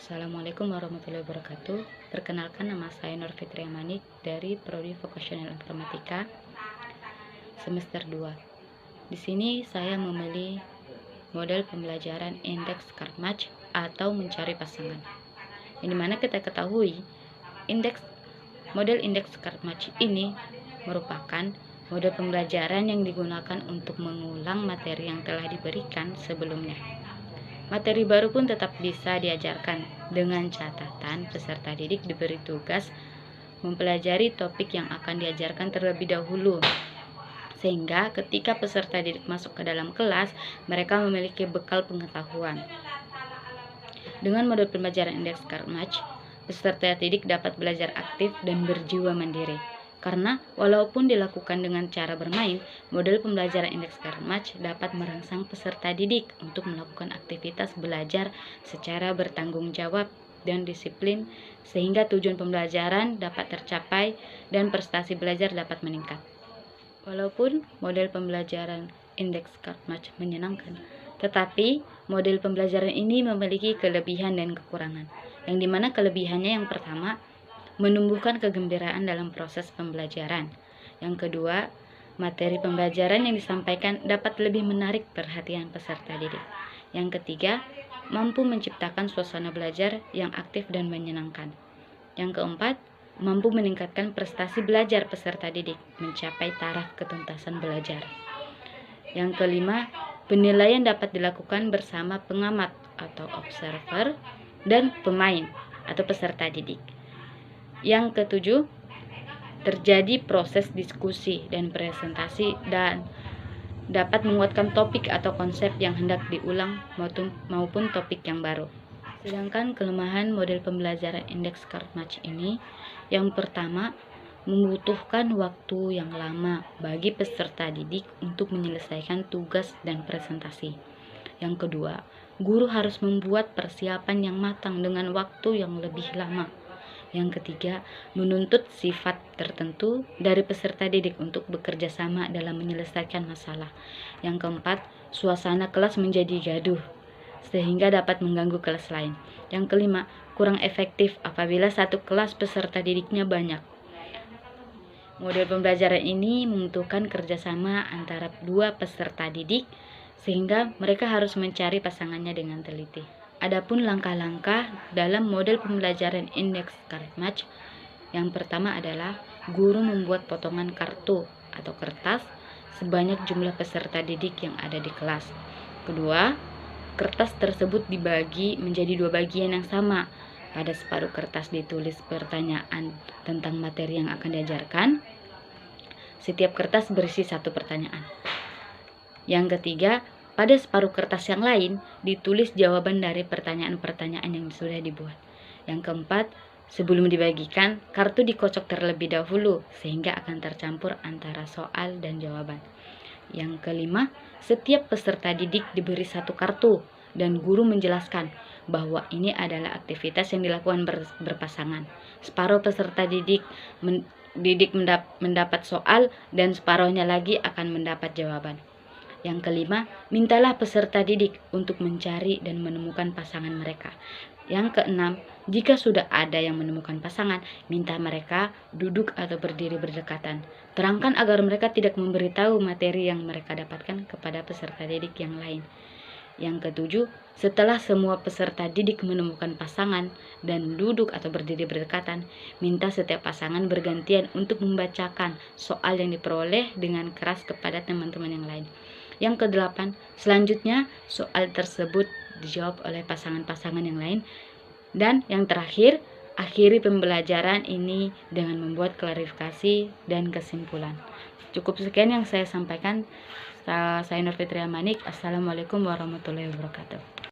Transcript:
Assalamualaikum warahmatullahi wabarakatuh. Perkenalkan, nama saya Nur Fitria Manik dari Prodi Vocational Informatika semester 2. Di sini saya memilih model pembelajaran indeks Karmatch atau mencari pasangan. Yang dimana kita ketahui model indeks Karmatch ini merupakan model pembelajaran yang digunakan untuk mengulang materi yang telah diberikan sebelumnya. Materi baru pun tetap bisa diajarkan dengan catatan peserta didik diberi tugas mempelajari topik yang akan diajarkan terlebih dahulu, sehingga ketika peserta didik masuk ke dalam kelas, mereka memiliki bekal pengetahuan. Dengan model pembelajaran indeks Karmatch, peserta didik dapat belajar aktif dan berjiwa mandiri. Karena walaupun dilakukan dengan cara bermain, model pembelajaran indeks Karmatch dapat merangsang peserta didik untuk melakukan aktivitas belajar secara bertanggung jawab dan disiplin, sehingga tujuan pembelajaran dapat tercapai dan prestasi belajar dapat meningkat. Walaupun model pembelajaran indeks Karmatch menyenangkan, tetapi model pembelajaran ini memiliki kelebihan dan kekurangan. Yang dimana kelebihannya yang pertama, menumbuhkan kegembiraan dalam proses pembelajaran. Yang kedua, materi pembelajaran yang disampaikan dapat lebih menarik perhatian peserta didik. Yang ketiga, mampu menciptakan suasana belajar yang aktif dan menyenangkan. Yang keempat, mampu meningkatkan prestasi belajar peserta didik mencapai taraf ketuntasan belajar. Yang kelima, penilaian dapat dilakukan bersama pengamat atau observer dan pemain atau peserta didik. Yang ketujuh, terjadi proses diskusi dan presentasi dan dapat menguatkan topik atau konsep yang hendak diulang maupun topik yang baru. Sedangkan kelemahan model pembelajaran indeks Karmatch ini, yang pertama, membutuhkan waktu yang lama bagi peserta didik untuk menyelesaikan tugas dan presentasi. Yang kedua, guru harus membuat persiapan yang matang dengan waktu yang lebih lama. Yang ketiga, menuntut sifat tertentu dari peserta didik untuk bekerja sama dalam menyelesaikan masalah. Yang keempat, suasana kelas menjadi gaduh sehingga dapat mengganggu kelas lain. Yang kelima, kurang efektif apabila satu kelas peserta didiknya banyak. Model pembelajaran ini membutuhkan kerjasama antara dua peserta didik sehingga mereka harus mencari pasangannya dengan teliti. Adapun langkah-langkah dalam model pembelajaran indeks Karmatch, yang pertama adalah guru membuat potongan kartu atau kertas sebanyak jumlah peserta didik yang ada di kelas. Kedua, kertas tersebut dibagi menjadi dua bagian yang sama. Pada separuh kertas ditulis pertanyaan tentang materi yang akan diajarkan. Setiap kertas berisi satu pertanyaan. Yang ketiga, pada separuh kertas yang lain ditulis jawaban dari pertanyaan-pertanyaan yang sudah dibuat. Yang keempat, sebelum dibagikan, kartu dikocok terlebih dahulu sehingga akan tercampur antara soal dan jawaban. Yang kelima, setiap peserta didik diberi satu kartu dan guru menjelaskan bahwa ini adalah aktivitas yang dilakukan berpasangan. Separuh peserta didik mendapat soal dan separuhnya lagi akan mendapat jawaban. Yang kelima, mintalah peserta didik untuk mencari dan menemukan pasangan mereka. Yang keenam, jika sudah ada yang menemukan pasangan, minta mereka duduk atau berdiri berdekatan. Terangkan agar mereka tidak memberitahu materi yang mereka dapatkan kepada peserta didik yang lain. Yang ketujuh, setelah semua peserta didik menemukan pasangan dan duduk atau berdiri berdekatan, minta setiap pasangan bergantian untuk membacakan soal yang diperoleh dengan keras kepada teman-teman yang lain. Yang kedelapan, selanjutnya soal tersebut dijawab oleh pasangan-pasangan yang lain. Dan yang terakhir, akhiri pembelajaran ini dengan membuat klarifikasi dan kesimpulan. Cukup sekian yang saya sampaikan. Saya Nur Fitria Manik. Assalamualaikum warahmatullahi wabarakatuh.